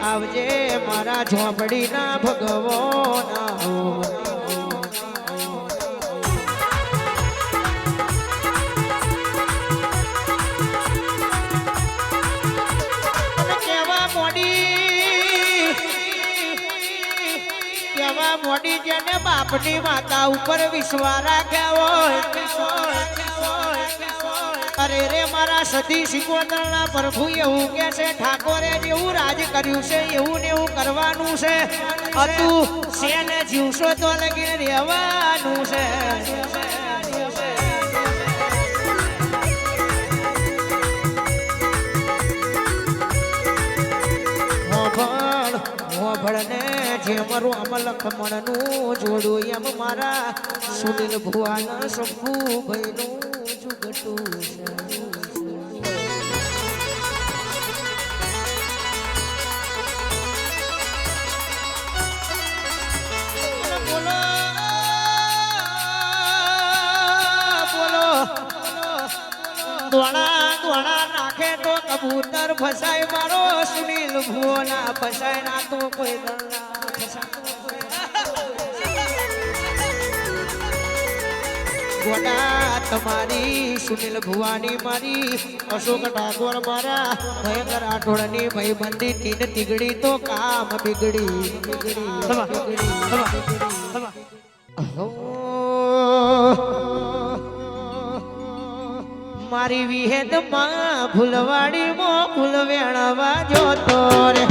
આવજે મારા ઝોપડીના ભગવાન મોડી જેને બાપની માતા ઉપર વિશ્વાસ રાખ્યા હોય અરે રે મારા સતી શિકોતરના પ્રભુ એવું કે છે ઠાકોરે જેવું રાજ કર્યું છે એવું ને એવું કરવાનું છે તું શેને જીવશો તો લગી રહેવાનું છે ભળને જે મારું અમલ ખમણનું જોડું એમ મારા સુનિલ ભુવાના શંભુ ભાઈનું જુગટું બોલો બોલો દોણા નાખે તો કબૂતર ફસાય મારો સુનિલ ભુવના ફસાય ના તો કોઈ ગોડા તમારી સુનિલ ભુવાની મારી અશોક ઠાકોર મારા ભયંકર આઠોડની ભાઈબંધી તીન તીગડી તો કામ બીગડી મારી વિહેદમાં ફૂલવાડીમાં ફૂલ વેણવા જોતો રે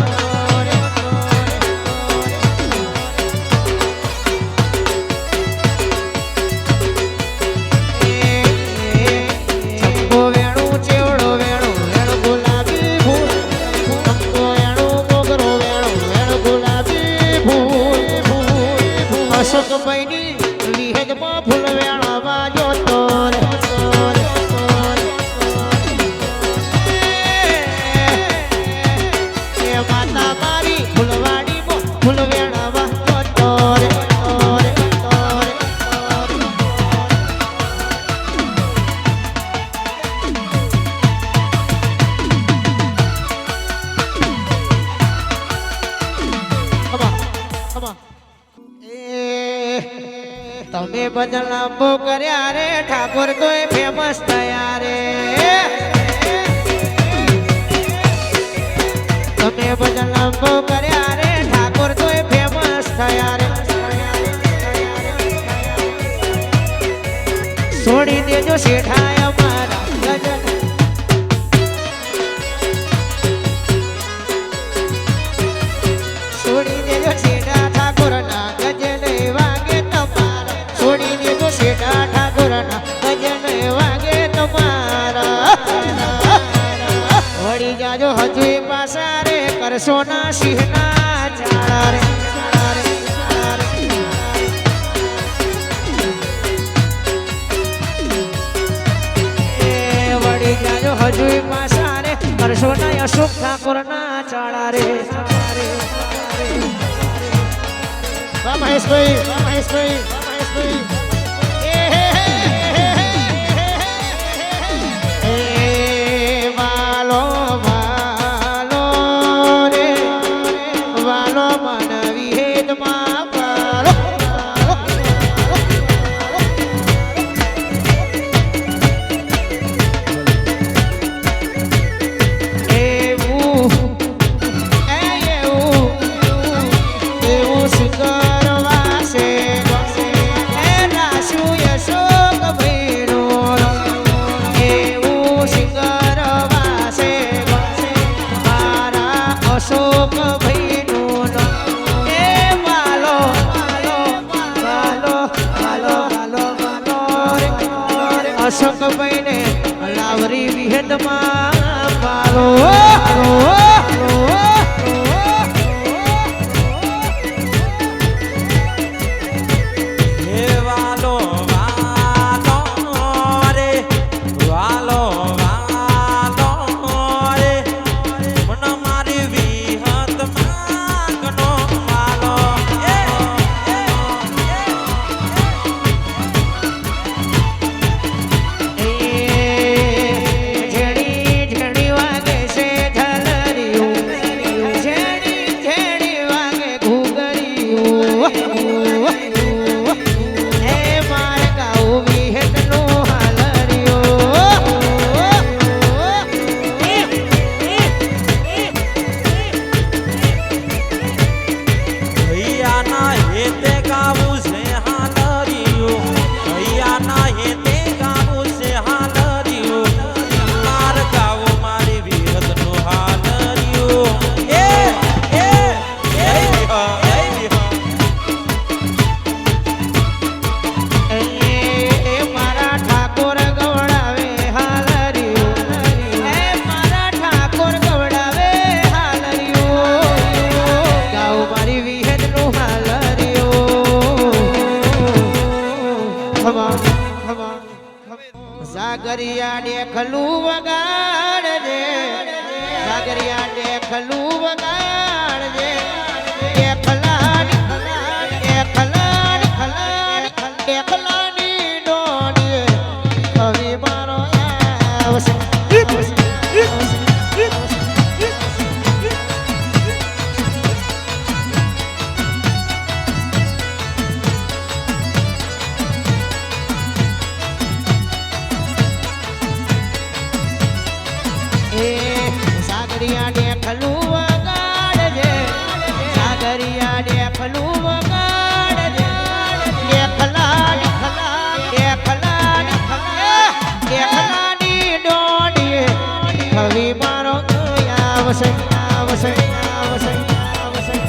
અશોકભાઈની વિહેદમાં ફૂલ વેણવા જોતો રે તમે ભજન લાંબો કર્યા રે ઠાકોર તો ફેમસ થયા રે તમે ભજન લાંબો કર્યા રે ઠાકોર તો ફેમસ થયા રે છોડી દેજો શેઠાય અમારા ગજન છોડી દેજો શેઠા ઠાકોર ના ગજન વાગે તમારા છોડી દેજો શેઠા ઠાકોર ના ગજન વાગે તમારા વળી જાજો હજુ પાસા રે કરશો ના સિંહના ચાળા રે વળી જાજો હજુ પાસા રે કરશો ના અશોક ઠાકોર ના ચાળા રે મહેશભાઈ વાલો વાલો રે વાલો મન વિહેદમાં પાલો એવું શિખર વાસે સાગરિયા ડેખલું વગાડજે સાગરિયા ડેખલું વગાડજે ડેખલાની ડોડીએ હવે મારો આવશે સાગરિયા ડેખલું વગાડજે સાગરિયા ડેખલું વગાડજે ડેખલાની ડોડીએ હવે મારો આવશે આવશે આવશે આવશે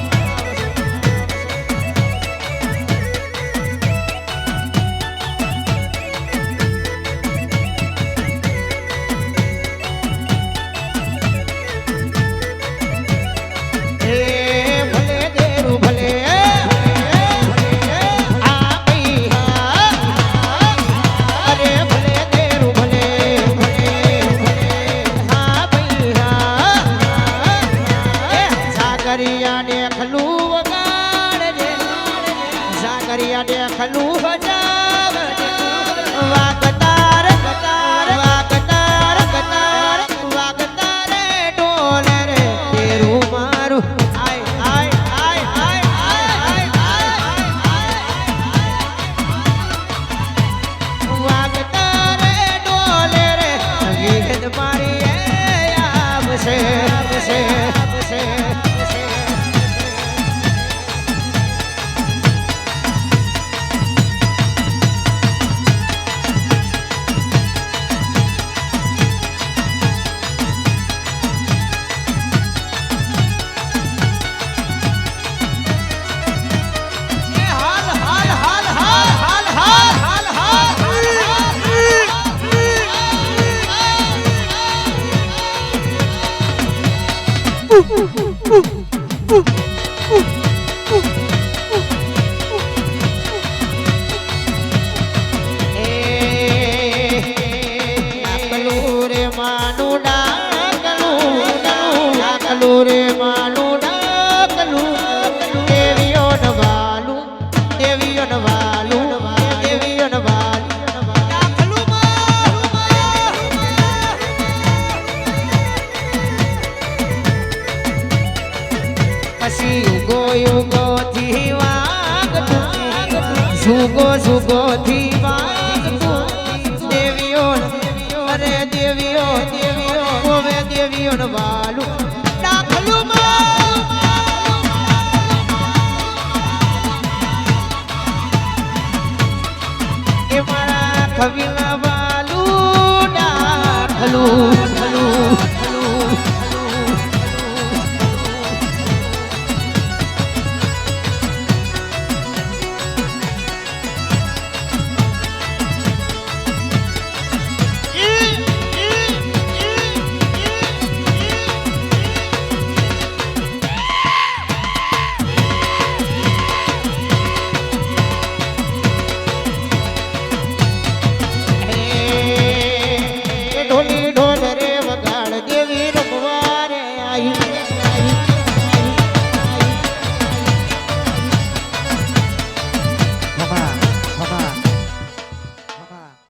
સાગરિયા ડેખલું વગાડજે સાગરિયા ડેખલું વજાવજે વાગતાર ગતાર વાગતાર ગતાર વાગતારે ડોલે રે તેરું મારું આય આય આય આય આય વાગતારે ડોલે રે ગીત મારી આવશે આવશે આવશે રે માનું ડાકલું દેવીઓ નવાલું દેવીઓ નવાલું દેવીઓ નવાલું ડાકલું પછી યુગો યુગો થી વાગતું સુગો સુગો થી વાગતું દેવીઓ અરે દેવીઓ દેવીઓ ઓવે દેવીઓ નવાલું